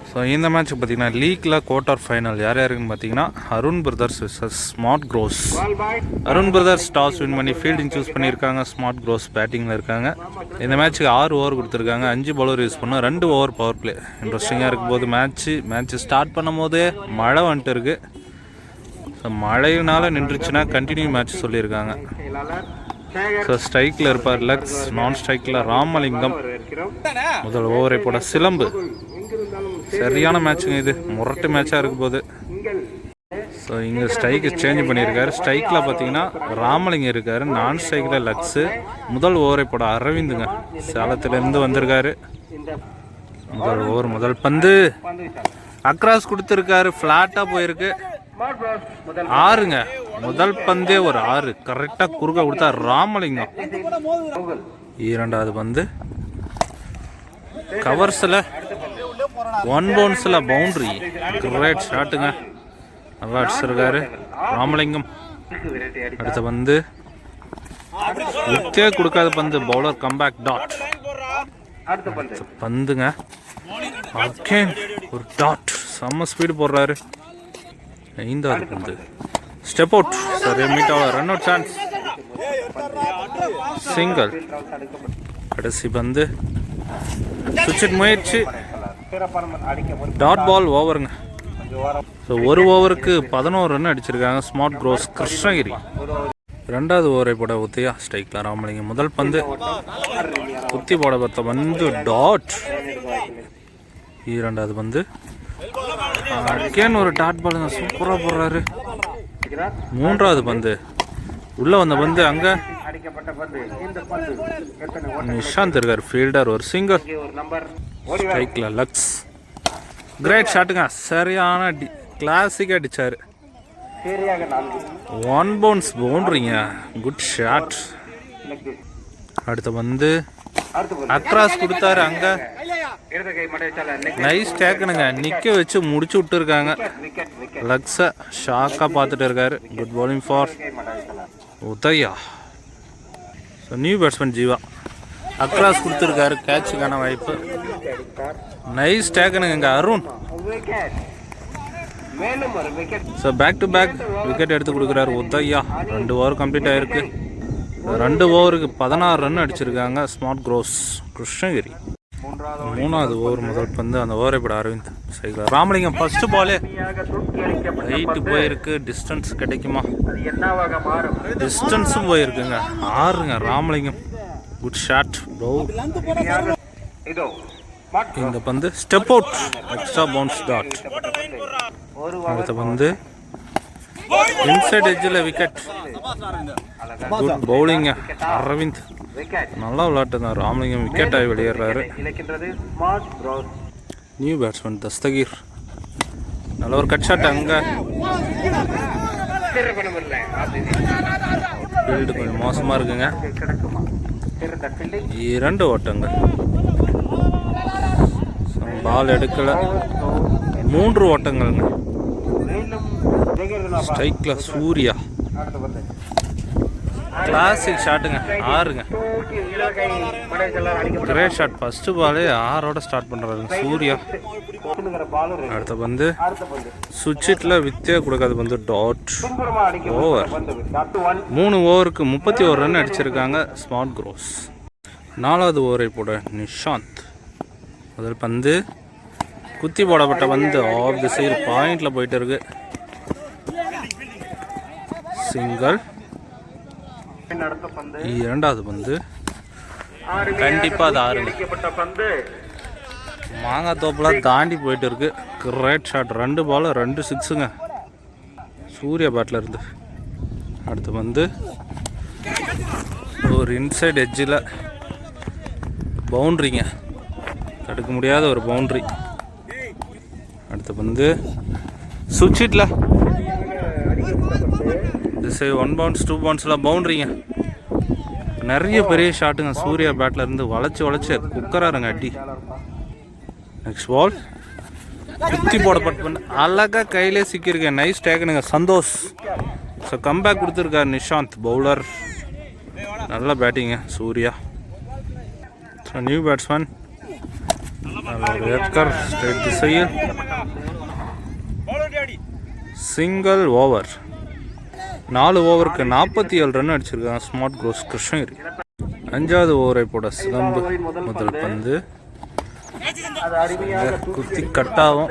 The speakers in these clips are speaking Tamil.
ஸோ இந்த மேட்ச் பார்த்தீங்கன்னா லீக்கில் குவார்ட்டர் ஃபைனல் யார் யாருக்குன்னு பார்த்தீங்கன்னா Arun brothers versus smart crows. Arun brothers toss win பண்ணி ஃபீல்டிங் சூஸ் பண்ணியிருக்காங்க. ஸ்மார்ட் க்ரோஸ் பேட்டிங்கில் இருக்காங்க. இந்த மேட்ச்சுக்கு 6 ஓவர் கொடுத்துருக்காங்க. 5 பவுலர் யூஸ் பண்ணோம். 2 ஓவர் பவர் பிளே. இன்ட்ரெஸ்டிங்காக இருக்கும் போது மேட்ச் ஸ்டார்ட் பண்ணும் போதே மழை வந்துட்டு இருக்கு. ஸோ மழையினால நின்றுச்சுன்னா கண்டினியூ மேட்ச் சொல்லியிருக்காங்க. ஸோ ஸ்ட்ரைக்கில் இருப்பார் லக்ஸ், நான் ஸ்ட்ரைக்கில் ராமலிங்கம். முதல் ஓவரை போட சிலம்பு. சரியான மேட்சுங்க இது, முரட்டு மேட்சாக இருக்கும் போது. ஸோ இங்கே ஸ்ட்ரைக்கு சேஞ்ச் பண்ணியிருக்காரு. ஸ்ட்ரைக்கில் பார்த்தீங்கன்னா ராமலிங்கம் இருக்கார், நான் ஸ்ட்ரைக்கில் லக்ஸு. முதல் ஓவரை போட அரவிந்துங்க, சேலத்திலேருந்து வந்திருக்காரு. முதல் ஓவர் முதல் பந்து அக்ராஸ் கொடுத்துருக்காரு, ஃப்ளாட்டாக போயிருக்கு. 6ங்க, முதல் பந்தே ஒரு 6 கரெக்டாக குறுக்க கொடுத்தா ராமலிங்கம். இரண்டாவது பந்து கவர்ஸில் 1 பவுன்ஸில் பவுண்ட்ரி. கிரேட் ஷாட்டுங்க, நல்லா அடிச்சிருக்காரு ராமலிங்கம். அடுத்த பந்து விக்கே கொடுக்காத பந்து, பவுலர் கம்பேக் டாட். பந்துங்க அகேன் ஒரு டாட், செம்ம ஸ்பீடு போடுறாரு. 5வது பந்து ஸ்டெப் அவுட், சரி மீட் ஆகல, ரன் அவுட் சான்ஸ், சிங்கிள். கடைசி பந்து சுவிட்ச் முயற்சி, டாட் பால், ஓவருங்க. ஸோ ஒரு ஓவருக்கு 11 ரன் அடிச்சிருக்காங்க ஸ்மார்ட் க்ரோஸ் கிருஷ்ணகிரி. 2வது ஓவரை போட உத்தியா ஸ்ட்ரைக்கில் ராமலிங்கம். முதல் பந்து குத்தி போட பார்த்த பந்து டாட். 2வது பந்து அகேன் ஒரு டாட் பாலுங்க, சூப்பராக போடுறாரு. 3வது பந்து உள்ள வந்த பந்து அங்க நிஷாந்த் இருக்கார், ஃபீல்டர், ஒரு சிங்கர். ஸ்ட்ரைக்ல லக்ஸ், கிரேட் ஷாட்டுங்க, சரியான கிளாசிக்காக அடிச்சாரு. 1 பவுன்ஸ் பவுண்டரிங்க, குட் ஷாட். அடுத்த பந்து அக்ராஸ் கொடுத்தாரு, அங்க நைஸ் டேக்குனுங்க, நிக்க வச்சு முடிச்சு விட்டு இருக்காங்க. லக்ஸ ஷாக்கா பார்த்துட்டு இருக்காரு. Good bowling for Udaya. So new batsman Jeeva across கொடுத்துருக்காரு, கேட்சுக்கான வாய்ப்பு. நைஸ் டேக்குனுங்க இங்கே Arun. So back to back wicket எடுத்து கொடுக்குறாரு உதயா. 2 ஓவர் கம்ப்ளீட் ஆயிருக்கு. 2 ஓவருக்கு 16 ரன் அடிச்சிருக்காங்க ஸ்மார்ட் க்ரோஸ் கிருஷ்ணகிரி. 3வது ஓவர் முதல் பந்து, அந்த ஓவரை போட அரவிந்த். சைக்கிள் ராமலிங்கம் ஃபர்ஸ்ட் பாலே ஹைட்டு போயிருக்கு. டிஸ்டன்ஸ் கிடைக்குமா? டிஸ்டன்ஸும் போயிருக்குங்க. 6ங்க ராமலிங்கம், குட் ஷாட். இந்த பந்து step out, extra bounce dot. அடுத்த பந்து இன்சைட் எட்ஜில் விக்கெட். குட் பவுலிங்க அரவிந்த், நல்லா விளையாட்டு தான். ராமலிங்கம் விக்கெட் ஆகி வெளியேறாரு. நியூ பேட்ஸ்மேன் தஸ்தகீர், நல்ல ஒரு கட் ஷாட். அங்கே ஃபீல்டு கொஞ்சம் மோசமாக இருக்குங்க. 2 ஓட்டங்கள், பால் எடுக்கலை. 3 ஓட்டங்கள்ங்க. ஸ்ட்ரைக்ல சூர்யா, கிளாசிக் ஷாட்டுங்க, 6ங்க. கிரேட் ஷாட், ஃபர்ஸ்ட் பாலே 6ஓட ஸ்டார்ட் பண்றாரு சூர்யா. அடுத்த பந்து சுவிட்சிட்ல வித்தே கொடுக்காத பந்து டாட். ஓவர் 3 ஓவருக்கு 31 ரன் அடிச்சிருக்காங்க ஸ்மார்ட் க்ரோஸ். 4வது ஓவரை போட நிஷாந்த். முதல் பந்து குத்தி போடப்பட்ட பந்து ஆஃப் தி சைடு பாயிண்ட்ல போயிட்டு இருக்கு. சிங்கிள். 2வது பந்து கண்டிப்பா அது 6. மாங்காய் தோப்பெல்லாம் தாண்டி போயிட்டு இருக்கு. கிரேட் ஷாட், 2 பால் 2 சிக்ஸுங்க சூர்யா பேட்ல இருந்து. அடுத்த பந்து ஒரு இன்சைட் எட்ஜில் பவுண்ட்ரிங்க, தடுக்க முடியாத ஒரு பவுண்ட்ரி. அடுத்த பந்து சுவிட்சிட்ல 1 பவுன்ஸ் 2 பவுன்ஸ்லாம் பவுண்ட்ரிங்க. நிறைய பெரிய ஷாட்டுங்க சூர்யா பேட்ல இருந்து, வளைச்சு குக்கராருங்க அடி. நெக்ஸ்ட் பால் குத்தி போடப்பட்ட அழகா கையிலே சிக்கியிருக்கேன். நைஸ் டேக்குனுங்க சந்தோஷ். ஸோ கம்பேக் கொடுத்துருக்காரு நிஷாந்த், பவுலர். நல்ல பேட்டிங்க சூர்யா. ஸோ நியூ பேட்ஸ்மேன் ஏக்கர் ஸ்ட்ரைட் திசையில் சிங்கிள் ஓவர். 4 ஓவருக்கு 47 ரன் அடிச்சிருக்காங்க ஸ்மார்ட் க்ரோஸ் கிருஷ்ணகிரி. 5வது ஓவரை போட சிலம்பு முதல் பந்து குத்தி கட்டாகும்.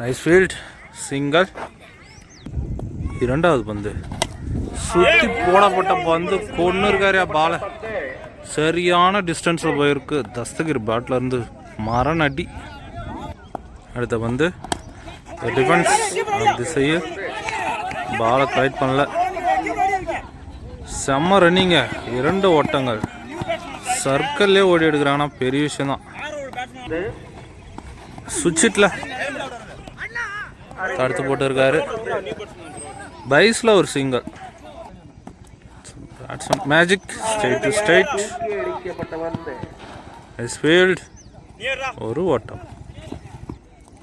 Nice field single. 2வது பந்து சுற்றி போடப்பட்ட பந்து கொண்டு இருக்காரியா பால. சரியான டிஸ்டன்ஸில் போயிருக்கு. தஸ்தகிரி பேட்டில் இருந்து மரண அடி. அடுத்த பந்து டிஃபென்ஸ் திசையில் பாலை கலெக்ட் பண்ணல. செம்ம ரன்னிங்க. 2 ஓட்டங்கள் சர்க்கிள்லே ஓடி எடுக்கிறாங்கன்னா பெரிய விஷயம் தான். சுவிட்சிட்ல தடுத்து போட்டு இருக்காரு. பைஸில் ஒரு single. Magic straight to straight field. ஒரு ஓட்டம்.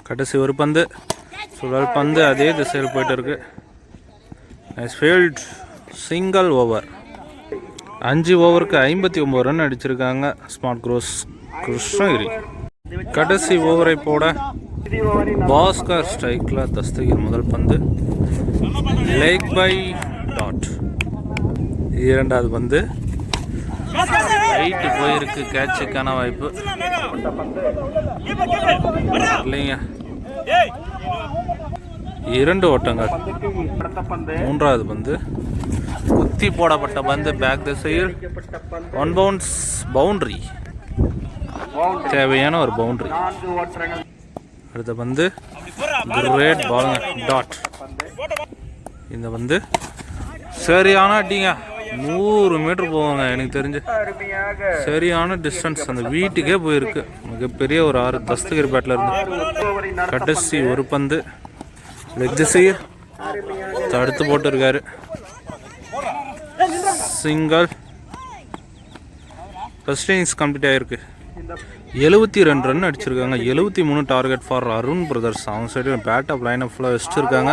கடைசி ஒரு பந்து சுழல் பந்து அதே திசையில் போயிட்டு இருக்கு. Nice field single over. 5 ஓவருக்கு 59 ரன் அடிச்சிருக்காங்க ஸ்மார்ட் க்ரோஸ் கிருஷ்ணகிரி. கடைசி ஓவரை போட பாஸ்கர் ஸ்ட்ரைக்கில் தஸ்தகிரி முதல் பந்து லேக் பை டாட். 2வது பந்து ரைட்டு போயிருக்கு. கேட்சுக்கான வாய்ப்பு இல்லைங்க. 2 ஓட்டங்கள். 3வது பந்து குத்தி போடப்பட்ட பந்து பேக் திசையில் 1 பவுன்ஸ் பவுண்டரி. தேவையான ஒரு பவுண்டரி. அடுத்த பந்து கிரேட் பாலுங்க டாட். இந்த பந்து சரியான அடிங்க. 100 மீட்டர் போவாங்க எனக்கு தெரிஞ்சு. சரியான டிஸ்டன்ஸ். அந்த வீட்டுக்கே போயிருக்கு. மிகப்பெரிய ஒரு 6 தஸ்தகிரி பேட்டில் இருந்து. கடைசி ஒரு பந்து லெக் திசையில் தடுத்து போட்டு இருக்காரு. சிங்கிள். ஃபர்ஸ்ட் இன்னிங்ஸ் கம்ப்ளீட் ஆகிருக்கு. 72 ரன் அடிச்சிருக்காங்க. 73 டார்கெட் ஃபார் அருண் பிரதர்ஸ். அவங்க side bat off line up ஃபுல்லாக வச்சுருக்காங்க.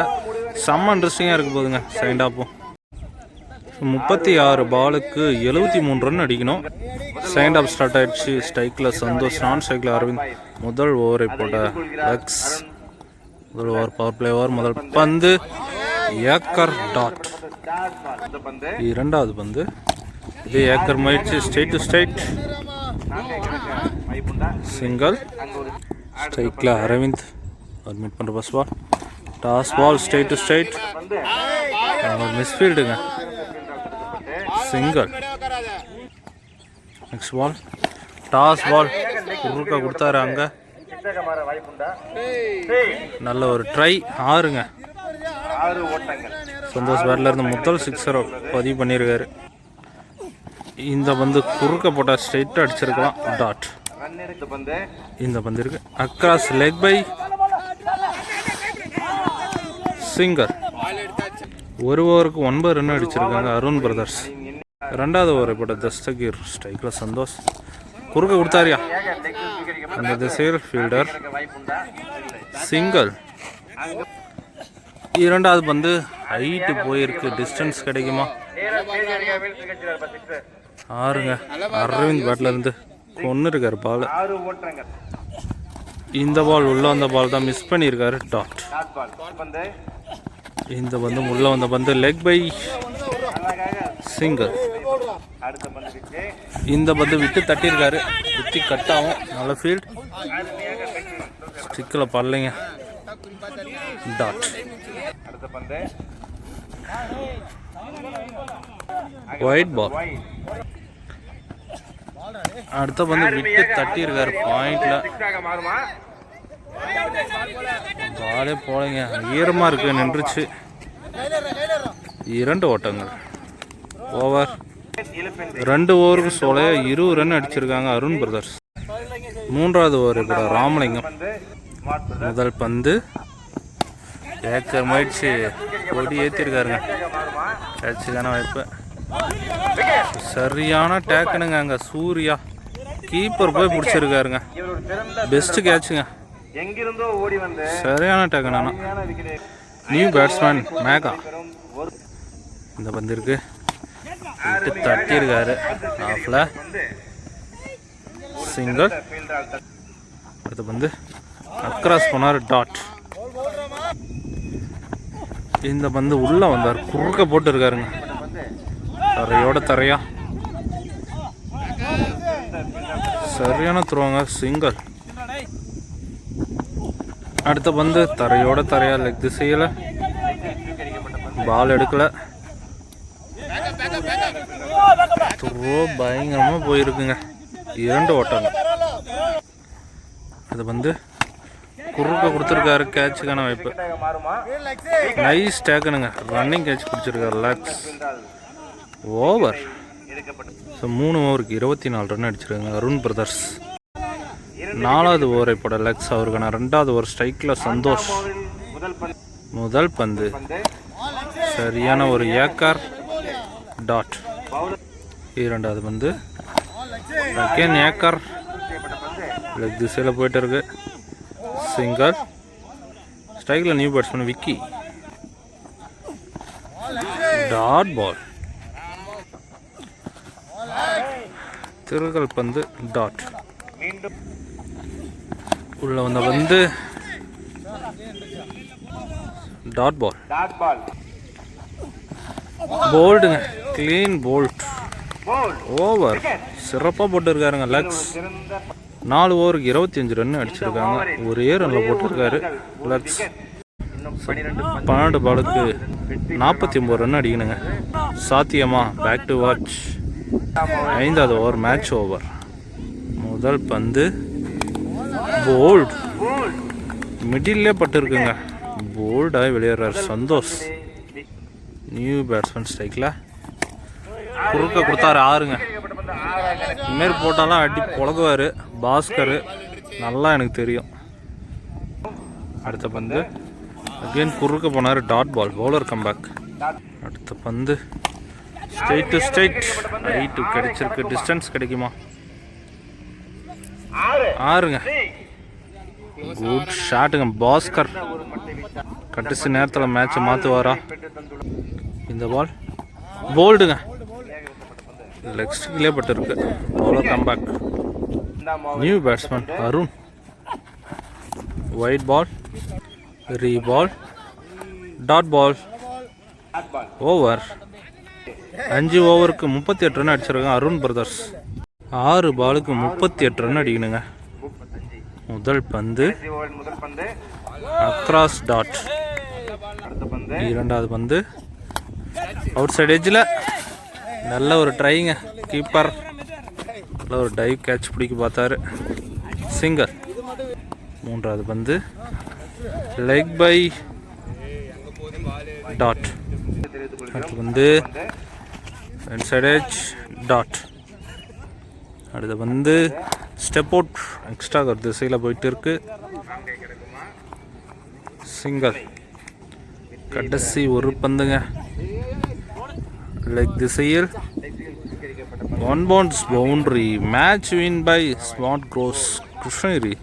செம்ம இன்ட்ரெஸ்டிங்காக இருக்க போகுதுங்க செகண்ட் ஆஃபும். 36 பாலுக்கு 73 ரன் அடிக்கணும். செகண்ட் ஆஃப் ஸ்டார்ட் ஆகிடுச்சு. ஸ்ட்ரைக்கில் சந்தோஷ், நான் ஸ்ட்ரைக்கில் அரவிந்த். முதல் ஓவரை போட்ட லக்ஸ். முதல் ஓவர் பவர் பிளே ஓவர். முதல் பந்து ஏக்கர் டாட். 2வது பந்து இதே ஏக்கர் முயற்சி ஸ்ட்ரைட் டு ஸ்ட்ரைட் சிங்கிள். ஸ்ட்ரைக்கில் அரவிந்த் மீட் பண்ணுற first ball. Toss ball straight to straight. மிஸ்ஃபீல்டுங்க. Single. Next ball toss ball குறுக்க கொடுத்தாரு. அங்கே நல்ல ஒரு ட்ரை. 6ங்க. சந்தோஷ் பேட்டில் இருந்து முதல் 6 பதிவு பண்ணியிருக்காரு. இந்த பந்து குறுக்க போட்டால் ஸ்ட்ரைட்டாக அடிச்சிருக்கலாம் டாட். இந்த பந்து இருக்கு அக்ராஸ் லெக் பை சிங்கர். 1 ஓவருக்கு 9 ரன் அடிச்சிருக்காங்க அருண் பிரதர்ஸ். 2வது ஓவரை போட்ட தஸ்தகிர் ஸ்ட்ரைக்கில் சந்தோஷ் குறுக்க கொடுத்தாரியா. அந்த திசையில் ஃபீல்டர் சிங்கிள். 2வது பந்து ஹைட்டு போயிருக்கு. டிஸ்டன்ஸ் கிடைக்குமா? 6ங்க. அரவிந்த் பேட்டில் இருந்து கொன்று இருக்காரு பால். இந்த பால் உள்ள வந்த பால் தான் மிஸ் பண்ணியிருக்காரு டாட். இந்த பந்து உள்ள வந்த பந்து லெக் பை சிங்கிள். இந்த பந்து விட்டு தட்டியிருக்காரு. குத்தி கட்டாகும். நல்ல ஃபீல்ட். ஸ்டிக்கில் பல்லைங்க டாட். White ball. அடுத்த பந்து விட்டு தட்டியிருக்காரு பாயிண்ட்ல. பாலே போலங்க. ஈரமாக இருக்கு. நின்றுச்சு. 2 ஓட்டங்கள். ஓவர். 2 ஓவருக்கு சோலையா 20 ரன் அடிச்சிருக்காங்க அருண் பிரதர்ஸ். 3வது ஓவர் கூட ராமலிங்கம். முதல் பந்து ஏக்கர் முயற்சி கொடி ஏற்றிருக்காருங்க. கேட்சுக்கான வாய்ப்பு. சரியான டேக்குனுங்க. அங்கே சூர்யா கீப்பர் போய் பிடிச்சிருக்காருங்க. பெஸ்ட் கேட்சுங்க. சரியான டேக்குனா. New batsman Megha. இந்த பந்து இருக்கு விட்டு தட்டியிருக்காரு. ஆஃப்ல சிங்கிள். அடுத்த பந்து அக்ராஸ் போனார் டாட். இந்த பந்து உள்ளே வந்தார், குறுக்க போட்டு இருக்காருங்க, தரையோட தரையா. சரியான த்ரோங்க, சிங்கிள். அடுத்த பந்து தரையோட தரையா, லெக் திசையில், பால் எடுக்கல. த்ரோ பயங்கரமாக போயிருக்குங்க, 2 ஓட்டங்க. அது வந்து குறுக்க கொடுத்துருக்காரு, கேட்சுக்கான வாய்ப்பு. நைஸ் டேக்கனுங்க, ரன்னிங் கேட்ச் பிடிச்சிருக்காரு, லேக்ஸ். ஓவர். ஸோ 3 ஓவருக்கு 24 ரன் அடிச்சிருக்காங்க அருண் பிரதர்ஸ். 4வது ஓவரை போட லெக்ஸ். அவருக்கான 2வது ஓவர் ஸ்ட்ரைக்கில் சந்தோஷ். முதல் பந்து சரியான ஒரு ஏக்கர் டாட். 2வது பந்து அகேன் ஏக்கர், லெக் திசையில் போயிட்டு இருக்கு, சிங்கர். ஸ்ட்ரைக்கில் new batsman Vicky. Dot ball. திருகல் பந்து டாட். உள்ள வந்த பந்து டாட் பால். போல்டுங்க, கிளீன் போல்ட். ஓவர். சிறப்பாக போட்டு இருக்காருங்க லக்ஸ். 4 ஓவருக்கு 25 ரன் அடிச்சிருக்காங்க, ஒரே ரன்னில் போட்டிருக்காரு லக்ஸ். 12 பாலுக்கு 49 ரன் அடிக்கணுங்க. சாத்தியமா? Back to watch. 5வது ஓவர் மேட்ச் ஓவர். முதல் பந்து போல்ட், மிடில்லே பட்டு போல்டாக விளையாடுறார் சந்தோஷ். நியூ பேட்ஸ்மேன் ஸ்ட்ரைக்கில் குறுக்க கொடுத்தாரு 6ங்க. இதுமாரி போட்டாலாம் அடி பொழகுவார் பாஸ்கர், நல்லா எனக்கு தெரியும். அடுத்த பந்து அகெயின் குறுக்க போனார் டாட் பால், பவுலர் கம்பேக். அடுத்த பந்து ஸ்ட்ரைட் டு ஸ்ட்ரைட், ரைட்டு கிடைச்சிருக்கு. டிஸ்டன்ஸ் கிடைக்குமா? 6ங்க. குட் ஷாட்டுங்க பாஸ்கர். கடைசி நேரத்தில் மேட்சை மாற்றுவாரா? இந்த பால் போல்டுங்க, லெக் ஸ்டிக்லேயே பட்டிருக்கு, bowler comeback. New batsman Arun. White ball, ரீ பால், டாட் பால். ஓவர். 5 ஓவருக்கு 38 ரன் அடிச்சிருக்காங்க அருண் பிரதர்ஸ். 6 பாலுக்கு 38 ரன் அடிக்கணுங்க. முதல் பந்து அக்ராஸ் டாட். 2வது பந்து அவுட் சைட் எட்ஜில், நல்ல ஒரு ட்ரைங்க, கீப்பர் நல்ல ஒரு டைவ் கேட்ச் பிடிக்க பார்த்தாரு, சிங்கர். 3வது பந்து லெக் பை டாட். அடுத்து வந்து இன்சைட் எட்ஜ் டாட். அடுத்து வந்து ஸ்டெப் அவுட், எக்ஸ்ட்ரா ஒரு திசையில் போயிட்டு இருக்கு, சிங்கர். கடைசி ஒரு பந்துங்க, லெக் திசையில், 1 bounce boundary. Match win by smart crows Krishnagiri.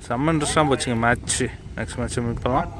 செம்ம இன்ட்ரெஸ்டாக போச்சுங்க மேட்ச்சு. நெக்ஸ்ட் மேட்ச்சை மீட் பண்ணலாம்.